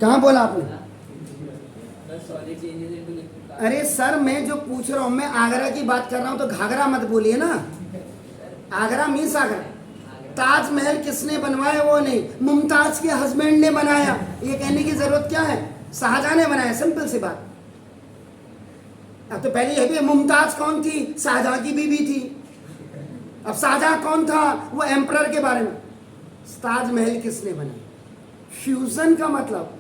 कहाँ बोला आपने? अरे सर मैं जो पूछ रहा हूँ, मैं आगरा की बात कर रहा हूँ, तो घाघरा मत बोलिए ना। आगरा मीन्स आगरा। ताजमहल किसने बनवाया? वो नहीं, मुमताज के हस्बैंड ने बनाया। ये कहने की जरूरत क्या है? शाहजहां ने बनाया, सिंपल सी बात। अब तो पहले यह भी, मुमताज कौन थी? शाहजहां की बीवी थी। अब शाहजहां कौन था? वो एम्परर के बारे में। ताजमहल किसने बनाया? फ्यूजन का मतलब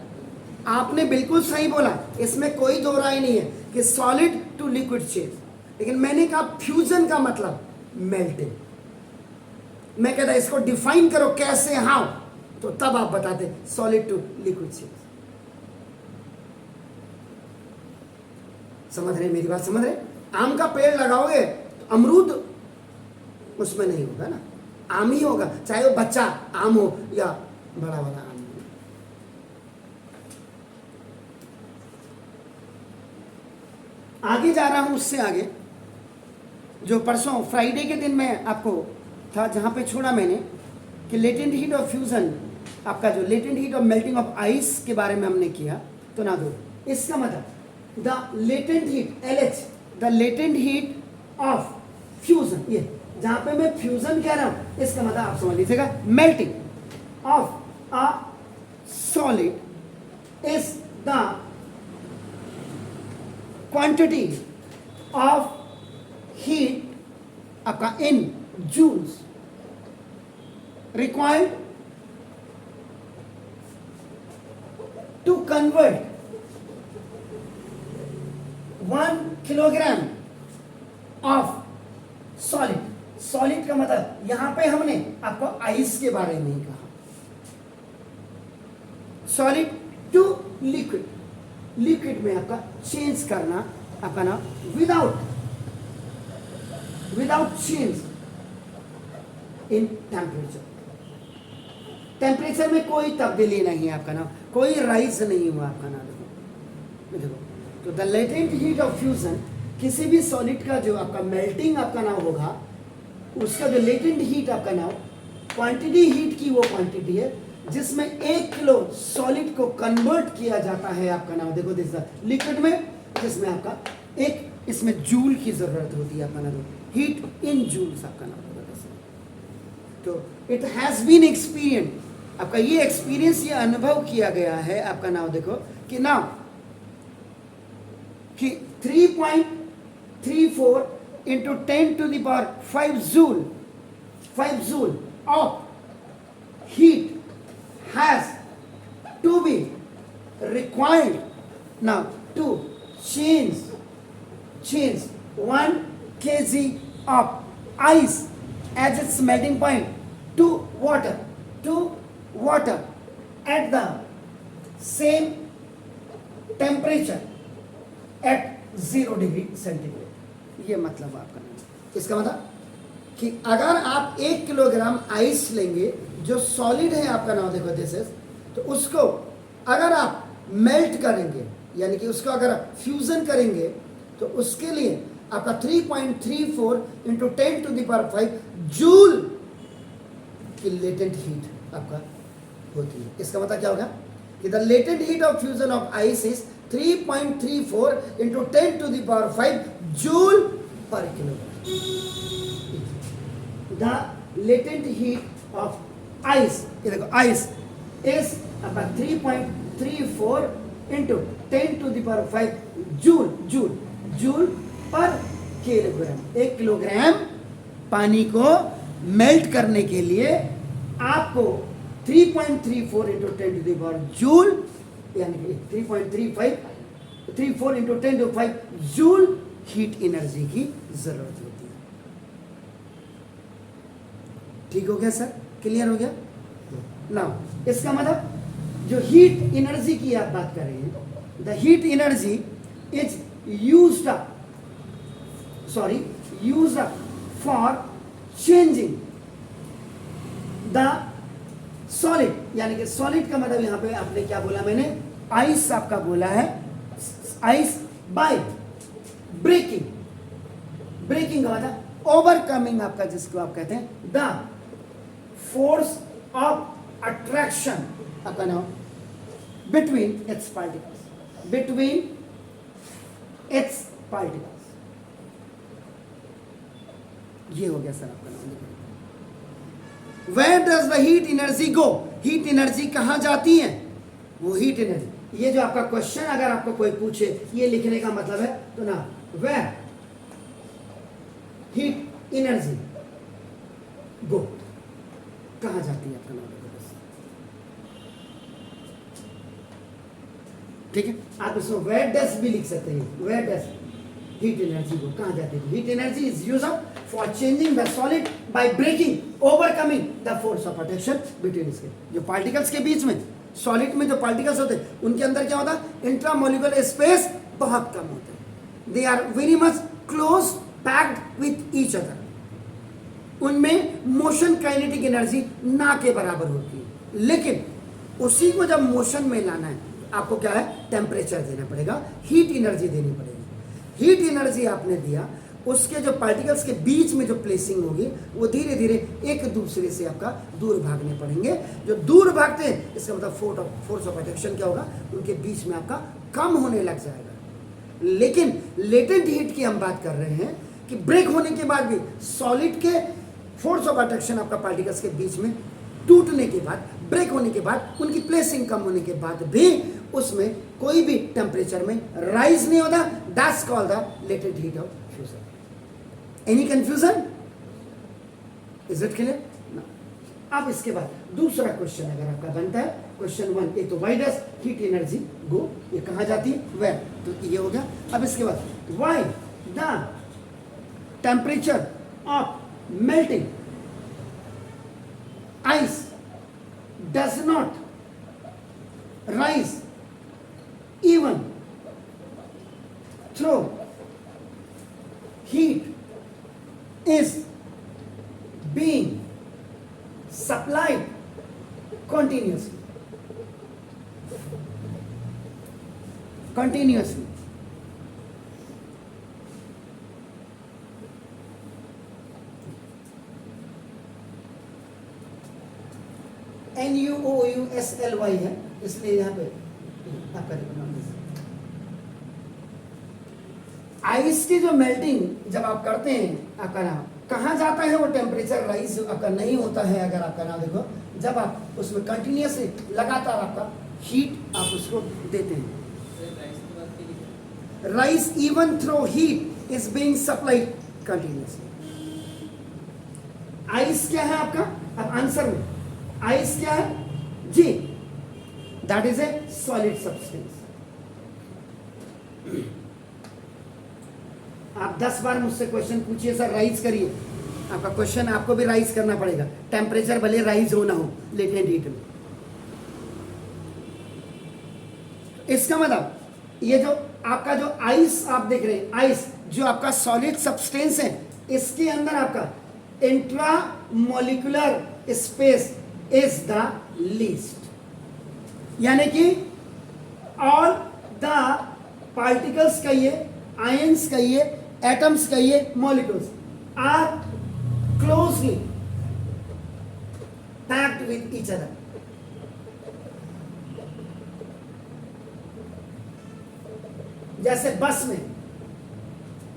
आपने बिल्कुल सही बोला, इसमें कोई दो राय नहीं है कि सॉलिड टू लिक्विड चेंज, लेकिन मैंने कहा फ्यूजन का मतलब मेल्टिंग। मैं कहता इसको डिफाइन करो कैसे, हाउ, तो तब आप बताते सॉलिड टू लिक्विड चेंज। समझ रहे मेरी बात? समझ रहे? आम का पेड़ लगाओगे तो अमरूद उसमें नहीं होगा ना, आम ही होगा, चाहे वो बच्चा आम हो या बड़ा वाला आम हो। आगे जा रहा हूं, उससे आगे जो परसों फ्राइडे के दिन में आपको था, जहां पे छोड़ा मैंने कि लेटेंट हीट ऑफ फ्यूजन, आपका जो latent heat of melting of ice के बारे में हमने किया। तो ना दो, इसका मतलब the latent heat LH, the latent heat of fusion, ये जहां पे मैं फ्यूजन कह रहा हूं, इसका मतलब आप समझ लीजिएगा melting of a solid is the quantity of heat आपका in joules required to convert 1 kilogram of solid। Solid का मतलब यहां पे हमने आपको आइस के बारे में ही कहा। सॉलिड टू लिक्विड, लिक्विड में आपका चेंज करना आपका नाम without change in temperature. Temperature में कोई तब्दीली नहीं है आपका नाम, कोई राइज नहीं हुआ आपका नाम। देखो तो the latent heat of fusion, किसी भी सॉलिड का जो आपका मेल्टिंग आपका नाम होगा, उसका जो लेटेंट हीट आपका नाम, क्वांटिटी हीट की वो क्वांटिटी है जिसमें 1 किलो सॉलिड को कन्वर्ट किया जाता है आपका नाम। देखो दिस लिक्विड में, जिसमें आपका एक इसमें जूल की जरूरत होती है आपका नाम, हीट इन जूल्स आपका नाम होगा। तो इट हैज बीन एक्सपीरियंस, आपका ये एक्सपीरियंस, ये अनुभव किया गया है आपका नाम। देखो कि नाउ कि 3.34 into 10 to the power 5 joule of heat has to be required now to change 1 kg of ice as its melting point to water at the same temperature at 0 degree centigrade. ये मतलब आपका नहीं। इसका मतलब कि अगर आप 1 किलोग्राम आइस लेंगे जो सॉलिड है आपका नाम, देखो दिस इज, तो उसको अगर आप मेल्ट करेंगे, यानी कि उसको अगर आप फ्यूजन करेंगे, तो उसके लिए आपका 3.34 into 10 to the power 5 joule की लेटेंट हीट आपका होती है। इसका मतलब क्या होगा कि the latent heat of fusion of ice is 3.34 into 10 to the power 5 joule per kilogram। The latent heat of ice, ये देखो ice is about 3.34 into 10 to the power 5 joule per kilogram। 1 kilogram पानी को melt करने के लिए आपको 3.34 into 10 to the power joule, यानी कि 3.34 into 10 to 5 joule heat energy की जरूरत होती है। ठीक हो गया सर? क्लियर हो गया? नाउ इसका मतलब जो हीट एनर्जी की आप बात कर रहे हैं, the heat energy is used for changing the solid, यानी कि सॉलिड का मतलब यहां पे आपने क्या बोला, मैंने आइस आपका बोला है, आइस बाय ब्रेकिंग का मतलब ओवरकमिंग आपका, जिसको आप कहते हैं द फोर्स ऑफ अट्रैक्शन आपका नाम between its particles, between its particles. ये हो गया सर आपका नाम. Where does the heat energy go? Heat energy कहाँ जाती है? वो हीट एनर्जी, ये जो आपका क्वेश्चन अगर आपको कोई पूछे, ये लिखने का मतलब है तो ना, where हीट एनर्जी गो, कहाँ जाती है आपका नाम. ठीक है, आप इसमें वेयर डस भी लिख सकते हैं. वेयर डस हीट एनर्जी को कहाँ जाती है? Heat energy is use up for changing the solid by breaking overcoming the force of attraction between इसके जो पार्टिकल्स के बीच में, सॉलिड में जो पार्टिकल्स होते हैं उनके अंदर क्या होता है? इंट्रामोलिकुलर स्पेस बहुत कम होते हैं. They are very much close packed with each other. उनमें मोशन काइनेटिक एनर्जी ना के बराबर होती है. लेकिन उसी को जब मोशन में लाना है आपको क्या है? टेम्परेचर देना पड़ेगा, हीट एनर्जी देनी पड़ेगी. हीट एनर्जी आपने दिया, उसके जो पार्टिकल्स के बीच में जो प्लेसिंग होगी वो धीरे धीरे एक दूसरे से आपका दूर भागने पड़ेंगे. जो दूर भागते हैं इसका मतलब फोर्स ऑफ अट्रैक्शन क्या होगा? उनके बीच में आपका कम होने लग जाएगा. लेकिन लेटेंट हीट की हम बात कर रहे हैं कि ब्रेक होने के बाद भी सॉलिड के फोर्स ऑफ अट्रैक्शन आपका पार्टिकल्स के बीच में टूटने के बाद, ब्रेक होने के बाद, उनकी प्लेसिंग कम होने के बाद भी उसमें कोई भी टेम्परेचर में राइज नहीं होता. That's called the latent heat of fusion. Any confusion? Is it clear? अब इसके बाद दूसरा क्वेश्चन अगर आपका बनता है, क्वेश्चन 1, एक तो व्हाई डज हीट एनर्जी गो, ये कहाँ जाती है? वेयर. तो ये हो गया. अब इसके बाद why the temperature of melting ice does not rise even though heat is being supplied continuously. NUOUSLY है, इसलिए यहाँ पे आपका आइस की जो मेल्टिंग जब आप करते हैं आपका नाम कहाँ जाता है? वो टेम्परेचर राइज आपका नहीं होता है. अगर आपका नाम देखो, जब आप उसमें कंटिन्यूसली लगातार आपका हीट आप उसको देते हैं. Rise even through heat is being supplied continuously. Ice क्या है आपका? अब आंसर में आइस क्या है जी? That is a solid substance. आप 10 बार मुझसे क्वेश्चन पूछिए सर, राइज करिए. आपका क्वेश्चन आपको भी राइज करना पड़ेगा, टेम्परेचर भले राइज हो ना हो लेटेंट हीट में. इसका मतलब ये जो आपका जो आइस आप देख रहे हैं, आइस जो आपका सॉलिड सब्सटेंस है, इसके अंदर आपका intramolecular space is the least. यानी कि ऑल द पार्टिकल्स कहिए, आयंस कहिए, एटम्स कहिए, molecules are closely packed with each other. जैसे बस में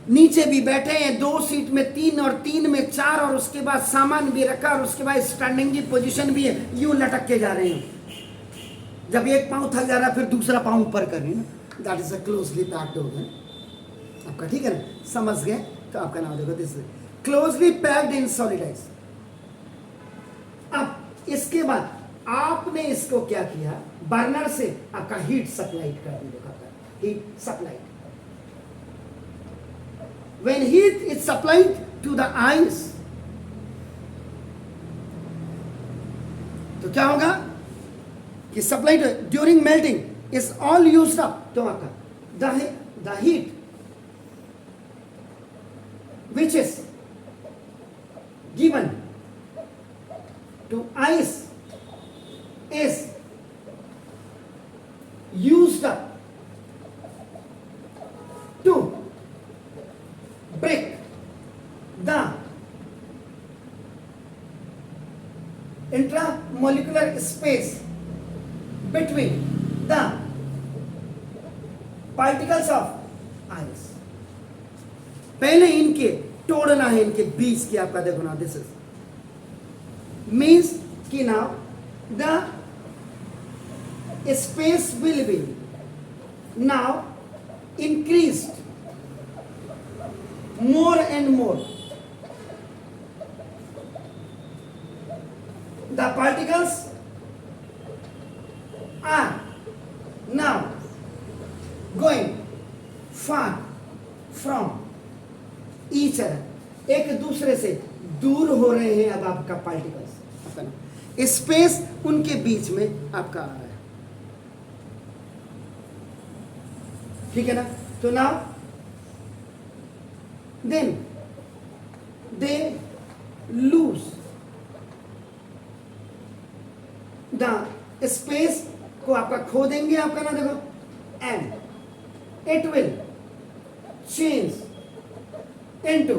नीचे भी बैठे हैं, 2 सीट में 3 और 3 में 4 और उसके बाद सामान भी रखा और उसके बाद स्टैंडिंग की पोजीशन भी है, यूं लटक के जा रहे हैं. जब एक पांव थक जा रहा है फिर दूसरा पांव ऊपर कर रहे हैं. That is a closely packed हो गया आपका. ठीक है ना? समझ गए? तो आपका नाम देखो, this closely packed in solid ice. अब इसके बाद आपने इसको क्या किया? बर्नर से आपका हीट सप्लाइड कर दिया. Heat supplied. When heat is supplied to the ice, तो क्या होगा कि supplied during melting is all used up. तो आपका the heat which is given to ice is used up to break the intramolecular space between the particles of ice, पहले इनके तोड़ना है, इनके बीच की आपका देखो ना, दिस इज मीन्स कि now the space will be now increased more and more. The particles are now going far from each other. एक दूसरे से दूर हो रहे हैं अब आपका पार्टिकल्स, स्पेस उनके बीच में आपका आ रहा है, ठीक है ना। तो now then they lose the space को आपका खो देंगे आपका ना देखो, and it will change into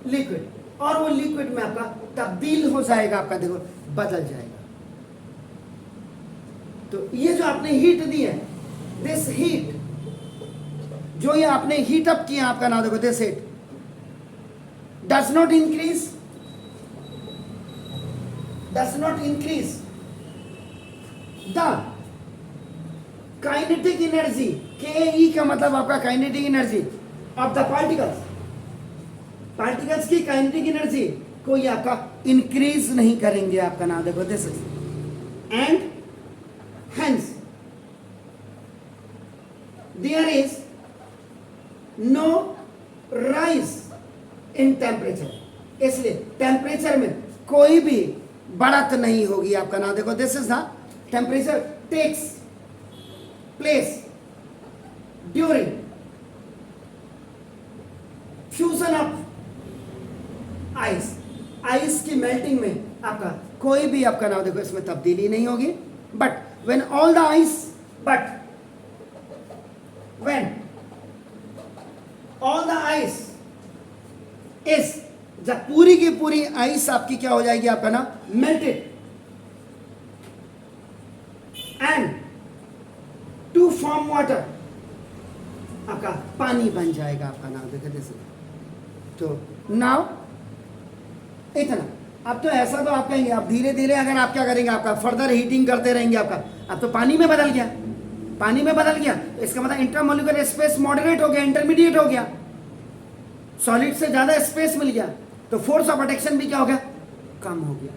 liquid, और वो लिक्विड में आपका तब्दील हो जाएगा, आपका देखो बदल जाएगा। तो ये जो आपने हीट दी है, दिस हीट जो ये आपने हीट अप किया आपका ना देखो, this heat does not increase the kinetic energy, के का मतलब आपका kinetic energy of the particles की काइनेटिक एनर्जी को ये आपका इंक्रीज नहीं करेंगे आपका ना देखो, this is and hence there is no rise in temperature, इसलिए टेम्परेचर में कोई भी बढ़त नहीं होगी आपका ना देखो, this is the temperature takes place during fusion of ice, ice की मेल्टिंग में आपका कोई भी आपका ना देखो इसमें तब्दीली नहीं होगी, but when all the ice when all the ice is, जब पूरी की पूरी आइस आपकी क्या हो जाएगी आपका ना melted, and to form water, आपका पानी बन जाएगा आपका नाम देखते से। तो नाउ इतना, अब तो ऐसा तो आप कहेंगे, अब धीरे धीरे अगर आप क्या करेंगे, आपका फर्दर हीटिंग करते रहेंगे आपका, अब तो पानी में बदल गया, पानी में बदल गया, तो इसका मतलब इंटरमोलिकुलर स्पेस मॉडरेट हो गया, इंटरमीडिएट हो गया, सॉलिड से ज्यादा स्पेस मिल गया, तो फोर्स ऑफ अट्रैक्शन भी क्या हो गया, कम हो गया।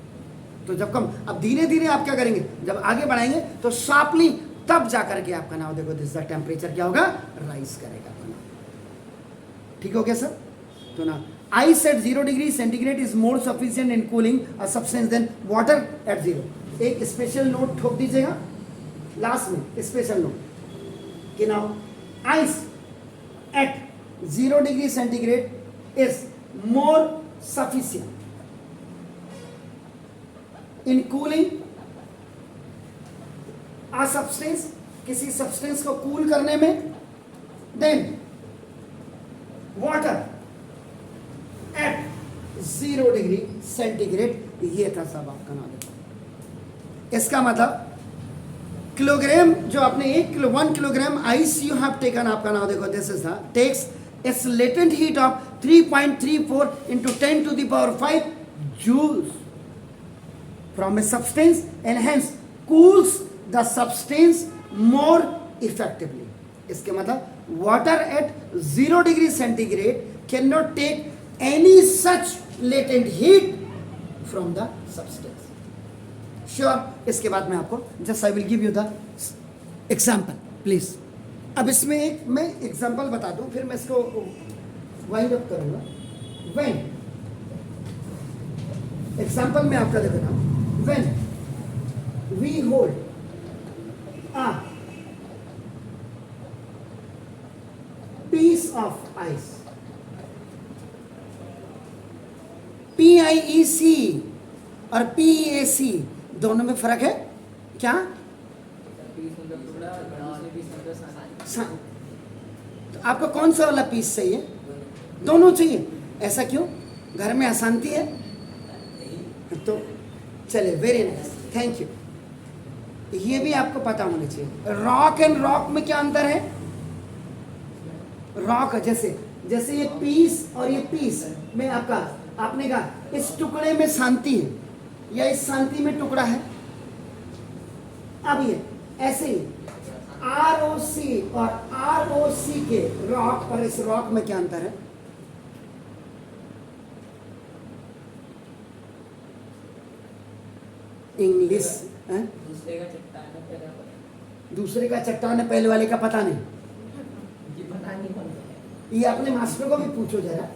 तो जब कम, अब धीरे धीरे आप क्या करेंगे, जब आगे बढ़ाएंगे तो शार्पली, तब जाकर के आपका नाम देखो दिस द टेम्परेचर क्या होगा, राइज करेगा अपना, ठीक हो गया सर। तो ना ice at 0 degree centigrade is more sufficient in cooling a substance than water at 0। एक स्पेशल नोट ठोक दीजिएगा लास्ट में, स्पेशल नोट कि now ice at 0 degree centigrade is more sufficient in cooling a substance, किसी substance को cool करने में, than water at 0 degree centigrade. ये था सब आपका नाम। इसका मतलब किलोग्राम जो आपने 1 kilogram ice you have taken, आपका नाम देखो this is the takes its latent heat of 3.34 into 10 to the power 5 joules from a substance and hence cools the substance more effectively. इसके मतलब water at 0 degree centigrade cannot take any such latent heat from the substance. Sure. इसके बाद मैं आपको just I will give you the example please. अब इसमें एक मैं एग्जाम्पल बता दूं, फिर मैं इसको वाइंड अप करूंगा। When एग्जाम्पल में आपका देखो ना, when we hold a piece of ice, PIEC और PEAC दोनों में फर्क है क्या? तो आपको कौन सा वाला पीस चाहिए? दोनों चाहिए। ऐसा क्यों? घर में अशांति है? तो चलिए, वेरी नाइस, थैंक यू। ये भी आपको पता होना चाहिए। रॉक एंड रॉक में क्या अंतर है? रॉक जैसे ये पीस और ये पीस में आपने कहा इस टुकड़े में शांति है या इस शांति में टुकड़ा है। अब ये ऐसे ही ROC और ROC के रॉक और इस रॉक में क्या अंतर है? इंग्लिश दूसरे का चट्टान है, पहले वाले का पता नहीं। ये अपने मास्टर को भी पूछो जरा।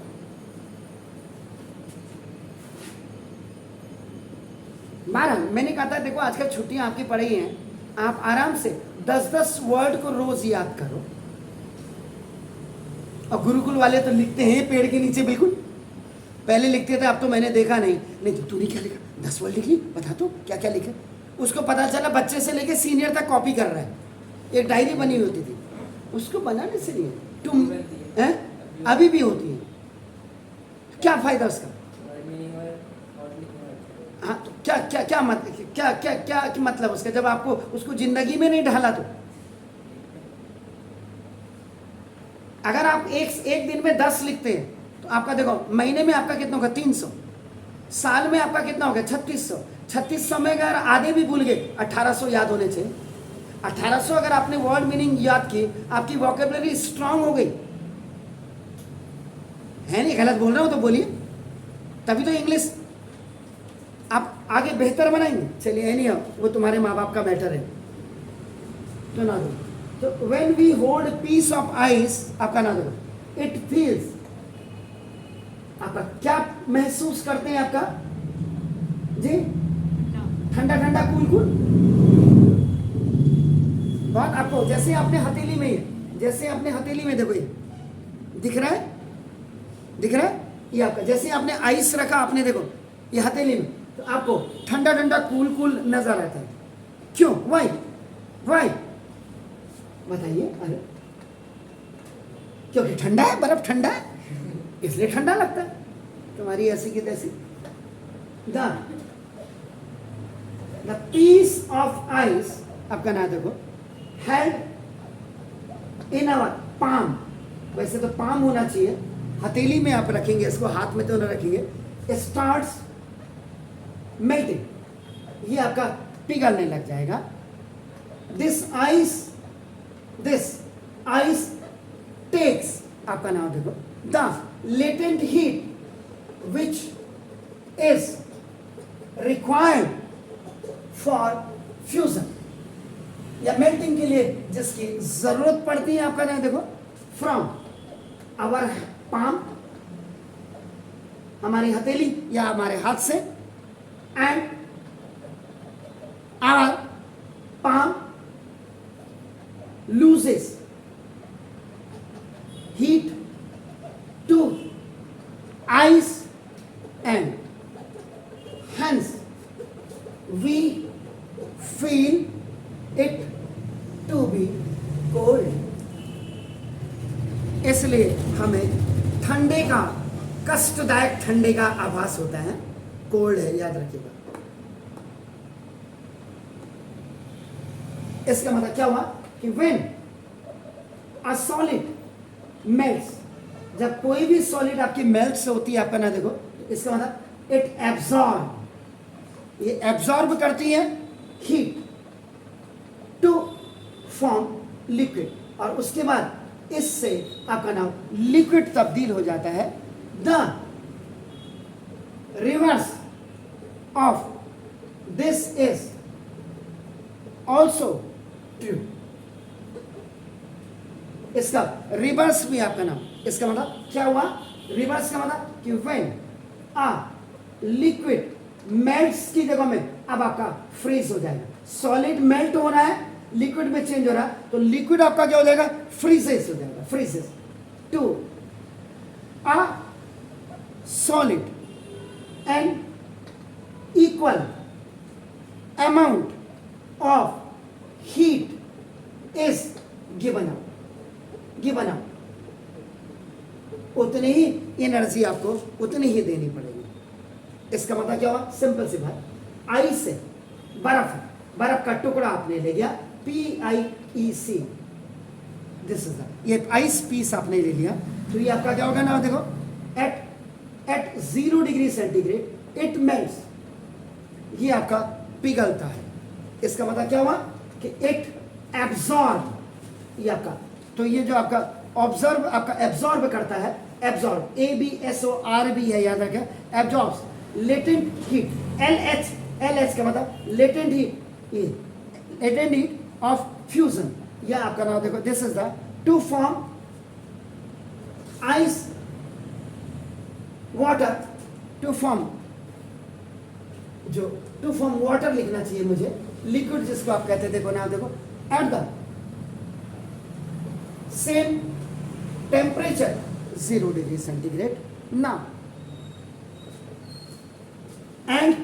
महाराज मैंने कहा था देखो आजकल छुट्टियां आपकी पड़ी हैं, आप आराम से 10-10 वर्ड को रोज याद करो। और गुरुकुल वाले तो लिखते हैं पेड़ के नीचे, बिल्कुल पहले लिखते थे, अब तो मैंने देखा नहीं तो तूने क्या लिखा, 10 वर्ड लिख ली, बता तो क्या क्या लिखा। उसको पता चला बच्चे से लेके सीनियर तक कॉपी कर रहा है। एक डायरी बनी होती थी, उसको बनाने से नहीं तुम है, अभी भी होती है, क्या फायदा उसका? हाँ तो क्या मतलब उसका, जब आपको उसको जिंदगी में नहीं ढाला तो। अगर आप एक दिन में 10 लिखते हैं तो आपका देखो महीने में आपका कितना होगा? 300। साल में आपका कितना होगा? 3600 में अगर आधे भी भूल गए, 1800 याद होने चाहिए। 1800 अगर आपने वर्ड मीनिंग याद की, आपकी वोकेबलरी स्ट्रांग हो गई है। नहीं गलत बोल रहा हूं तो बोलिए, तभी तो इंग्लिश आप आगे बेहतर बनाएंगे। चलिए नहीं हो, वो तुम्हारे माँ बाप का मैटर है तो ना दो। तो when we hold piece of ice, आपका ना दो, इट फील्स, आपका क्या महसूस करते हैं? आपका जी ठंडा ठंडा कूल कूल बहुत। आपको जैसे आपने हथेली में, देखो ये दिख रहा है ये आपका, जैसे आपने आइस रखा, आपने देखो ये हथेली में, तो आपको ठंडा ठंडा कूल कूल नजर आता है। क्यों? वाई बताइए। अरे क्योंकि ठंडा है, बर्फ ठंडा है इसलिए ठंडा लगता है। तुम्हारी ऐसी की तैसी। द पीस ऑफ आइस, आपका ना देखो, हेल्ड इन आवर पाम, वैसे तो पाम होना चाहिए, हथेली में आप रखेंगे इसको, हाथ में तो न रखेंगे। स्टार्ट्स मेल्टिंग, ये आपका पिघलने लग जाएगा। दिस आइस टेक्स, आपका नाम देखो, the latent heat which is required for fusion, या मेल्टिंग के लिए जिसकी जरूरत पड़ती है, आपका नाम देखो, फ्रॉम आवर पाम, हमारी हथेली या हमारे हाथ से, and our palm loses heat to ice and hence we feel it to be cold. इसलिए हमें ठंडे का, कष्टदायक ठंडे का आभास होता है, कोल्ड है, याद रखिएगा। इसका मतलब क्या हुआ कि when a solid melts, जब कोई भी सॉलिड आपकी मेल्ट होती है, आपका ना देखो, इसका मतलब इट एब्जॉर्ब, ये एब्जॉर्ब करती है हीट टू फॉर्म लिक्विड, और उसके बाद इससे आपका नाम लिक्विड तब्दील हो जाता है। The reverse of this is also true, इसका रिवर्स भी आपका नाम, इसका मतलब क्या हुआ? रिवर्स का मतलब कि व्हेन आ लिक्विड मेल्ट्स की जगह में अब आपका फ्रीज हो जाएगा। सॉलिड मेल्ट हो रहा है, लिक्विड में चेंज हो रहा है, तो लिक्विड आपका क्या हो जाएगा? फ्रीजेस हो जाएगा। Freezes to a solid and equal amount of heat is given out, उतनी ही एनर्जी आपको उतनी ही देनी पड़ेगी। इसका मतलब क्या हुआ? सिंपल सी बात, आइस से बर्फ बर्फ का टुकड़ा आपने ले लिया, PIEC, दिस इज ये आइस पीस आपने ले लिया, तो ये आपका क्या होगा ना, देखो at 0 degree centigrade it melts, ये आपका पिघलता है। इसका मतलब क्या हुआ कि इट एब्जॉर्ब, ये आपका, तो ये जो आपका ऑब्जर्व, आपका एब्जॉर्ब करता है, एब्जॉर्ब ABSORB है, याद रखें, एब्जॉर्ब्स लेटेंट हीट, LH का मतलब latent heat, latent heat of fusion, यह आपका नाम देखो, this is the to form ice water, to form, जो टू फॉर्म वाटर लिखना चाहिए मुझे, लिक्विड जिसको आप कहते हैं, देखो ना, देखो at the same temperature 0 degree centigrade now, and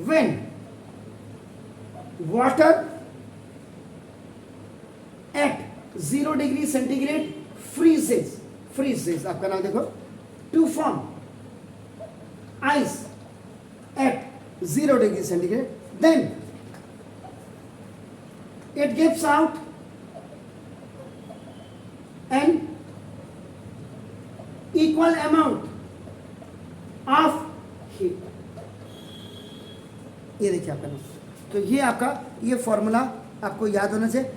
when water at 0 degree centigrade freezes, आपका नाम देखो, to form ice at 0 degree centigrade, then it gives out an equal amount of heat, ये देखिए आपका नाम, तो ये आपका, ये फॉर्मूला आपको याद होना चाहिए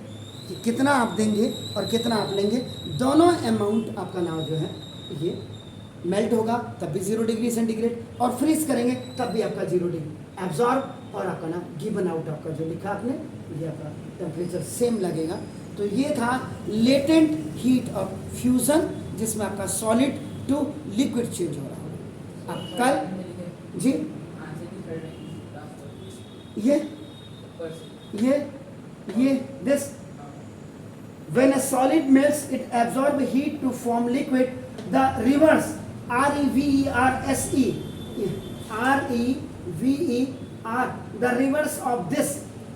कि कितना आप देंगे और कितना आप लेंगे, दोनों अमाउंट आपका नाम जो है ये मेल्ट होगा तब भी 0 डिग्री सेंटीग्रेड, और फ्रीज करेंगे तब भी आपका 0 डिग्री एब्जॉर्ब, और आपका ना गिवन आउट आपका जो लिखा आपने, ये आपका टेम्परेचर सेम लगेगा। तो ये था लेटेंट हीट ऑफ फ्यूजन, जिसमें आपका सॉलिड टू लिक्विड चेंज हो रहा है। अब कल जी ये this, when a solid melts it absorbs heat to form liquid, the reverse, REVERSE, the reverse of this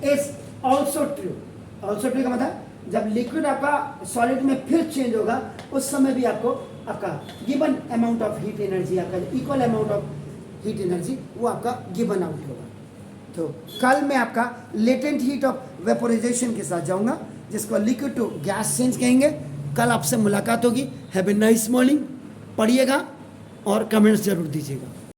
is also true। also true का मतलब जब लिक्विड आपका सॉलिड में फिर चेंज होगा, उस समय भी आपको आपका given amount of heat energy, आपका equal amount of heat energy, वो आपका गिवन आउट होगा। तो कल मैं आपका लेटेंट हीट ऑफ वेपोराइजेशन के साथ जाऊंगा, जिसको लिक्विड टू गैस चेंज कहेंगे। कल आपसे मुलाकात होगी। Have a nice morning. पढ़िएगा और कमेंट्स जरूर दीजिएगा।